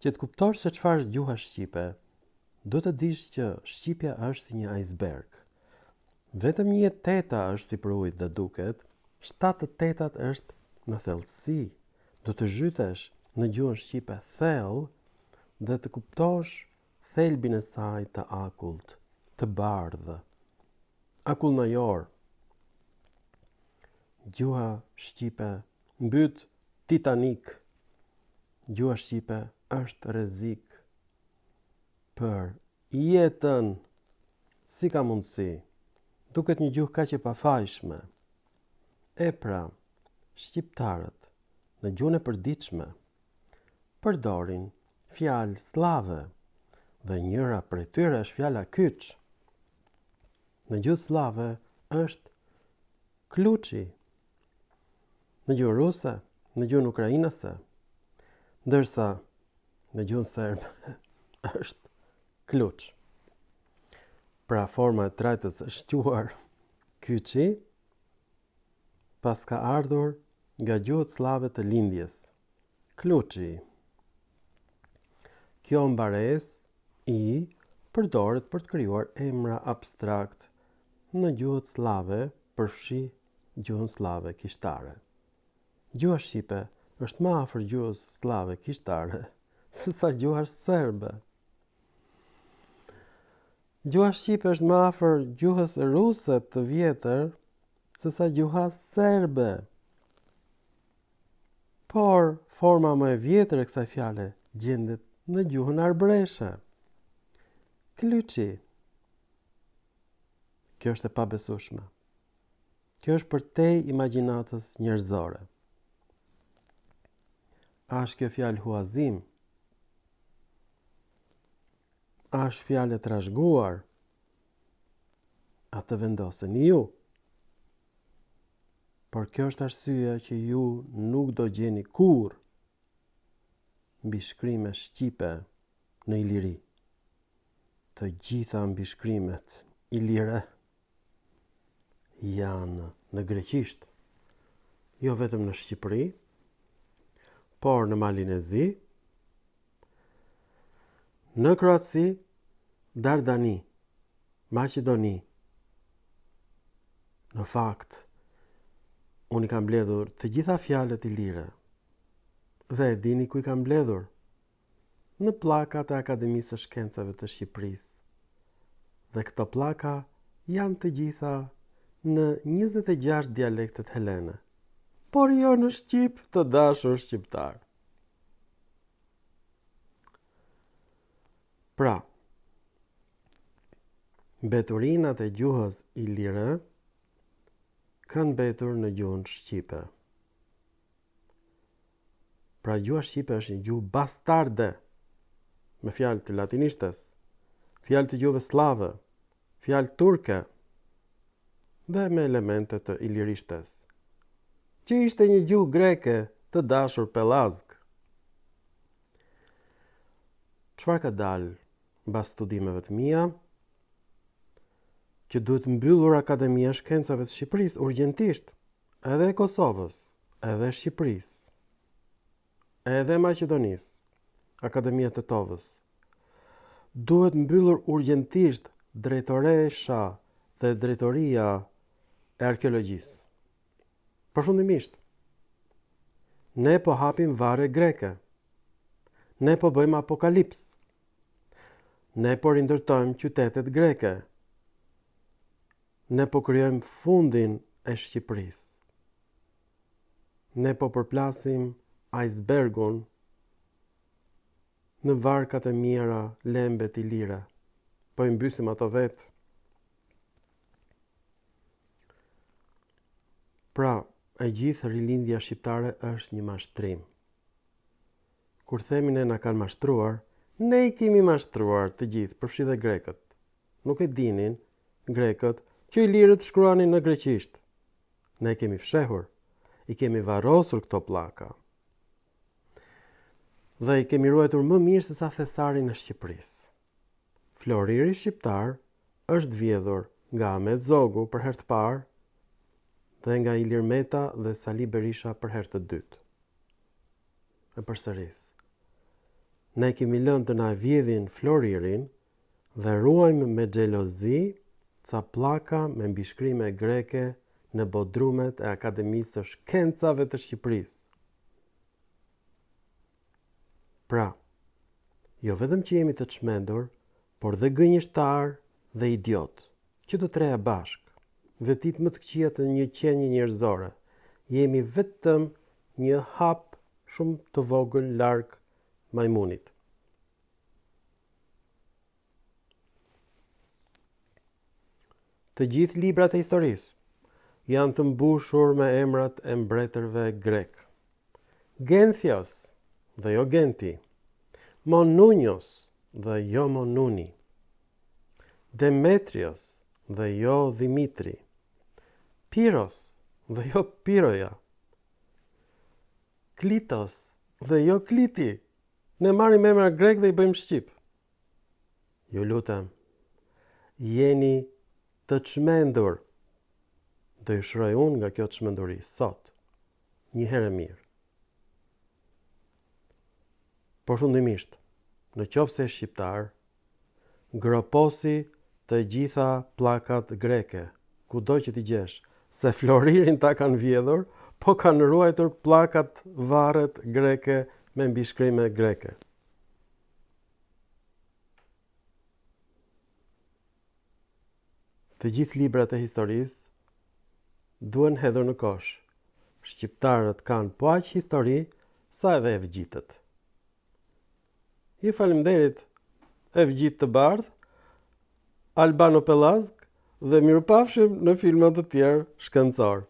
Që të kuptosh se çfarë gjuha shqipe, do të dish që shqipja është si një iceberg. Vetëm 1/8 është si për ujë dhe duket, 7/8 është në thellësi. Do të zhytesh në gjuhën shqipe thellë dhe të kuptosh thelbin e saj të akullt, të bardhë. Akullnajor. Gjuha shqipe mbyt Titanik. Gjuha shqipe është rrezik për jetën. Si ka mundësi? Duket një gjuhë kaq e pafajshme. E pra, shqiptarët në gjuhën e përditshme përdorin fjalë slave dhe njëra prej tyre është fjala kyç. Në gjuhë slave është kluçi. Në gjuhën ruse, në gjuhën ukrainase, ndërsa në gjuhën serbe është kluç. Pra forma e trajtës është quar kyçi, pas ka ardhur nga gjuhët slave të lindjes. Kluçi. Kjo mbaresë i përdoret për të krijuar emra abstrakt në gjuhët slave, përfshi gjuhën slave kishtare. Gjuha shqipe është më afër gjuhës slave kishtare se sa gjuha serbe. Gjuha shqipe është më afër gjuhës ruse të vjetër se sa gjuha serbe. Por forma më e vjetër e kësaj fjale gjendet në gjuhën arbëreshe. Klyçi. Kjo është e pabesueshme. Kjo është përtej imagjinatës njerëzore. A është kjo fjalë huazim? A është fjalë e trashëguar? Atë vendoseni ju. Por kjo është arsyeja që ju nuk do gjeni kurrë mbishkrime shqipe në Iliri. Të gjitha mbishkrimet ilire janë në greqisht. Jo vetëm në Shqipëri, por në Malinezi, në Kroaci, Dardani, Maqedoni. Në fakt, unë i kam mbledhur të gjitha fjalët ilire. Dhe e dini ku i kam mbledhur? Në pllakat e Akademisë së Shkencave të Shqipërisë. Dhe këto pllaka janë të gjitha në 26 dialektet helene. Por jo në shqip, të dashur shqiptar. Pra, mbeturinat e gjuhës ilire kanë mbetur në gjuhën shqipe. Pra gjuha shqipe është një gjuhë bastarde, me fjalë të latinishtes, fjalë të gjuhëve slave, fjalë turke dhe me elemente të ilirishtes, që ishte një gjuhë greke të dashur Pellazg. Çfarë ka dalë mbas studimeve të mia? Që duhet mbyllur Akademia e Shkencave të Shqipërisë urgjentisht, edhe e Kosovës, edhe e Shqipërisë, edhe Maqedonisë, Akademia e Tetovës. Duhet mbyllur urgjentisht drejtoresha dhe drejtoria e arkeologjisë. Përfundimisht, ne po hapim varre greke. Ne po bëjmë apokalips. Ne po rindërtojmë qytetet greke. Ne po krijojmë fundin e Shqipërisë. Ne po përplasim icebergun në varkat e mira lembet ilire. Po i mbysim ato vetë. Pra, e gjithë rilindja shqiptare është një mashtrim. Kur themi ne na kanë mashtruar, ne i kemi mashtruar të gjithë, përfshi dhe grekët. Nuk e dinin grekët që ilirët shkruanin në greqisht. Ne kemi fshehur, i kemi varrosur këto pllaka. Dhe i kemi ruajtur më mirë se sa thesarin e Shqipërisë. Floriri shqiptar është vjedhur nga Ahmet Zogu për herë të parë dhe nga Ilir Meta dhe Sali Berisha për herë të dytë. E përsëris. ne kemi lënë të na vjedhin Floririn dhe ruajmë me xhelozi ca pllaka me mbishkrime greke në bodrumet e Akademisë së Shkencave të Shqipërisë. Pra, jo vetëm që jemi të çmendur, por dhe gënjeshtar dhe idiot, që të treja bashk, vetit më të këqija të një qenie njerëzore, jemi vetëm një hap shumë të vogël larg majmunit. Të gjithë librat e historisë janë të mbushur me emrat e mbretërve grek. Genthios dhe jo Genti, Monunios dhe jo Monuni, Demetrios dhe jo Dimitri, Piros dhe jo Piroja, Klitos dhe jo Kliti. Ne marrim emra grek dhe i bëjmë shqip. Ju lutem, jeni të çmendur. Do ju shroj unë nga kjo çmenduri sot, një herë mirë. Përfundimisht, në qoftë se shqiptar, groposi të gjitha pllakat greke, kudo që t'i gjesh, se Floririn ta kanë vjedhur, po kanë ruajtur pllakat varret greke me mbishkrime greke. Të gjithë librat e historisë duhen hedhur në kosh. Shqiptarët kanë po aq histori sa edhe evgjitët. Ju faleminderit evgjit të bardh, Albano Pellazg dhe mirupafshim në filma të tjerë shkencor.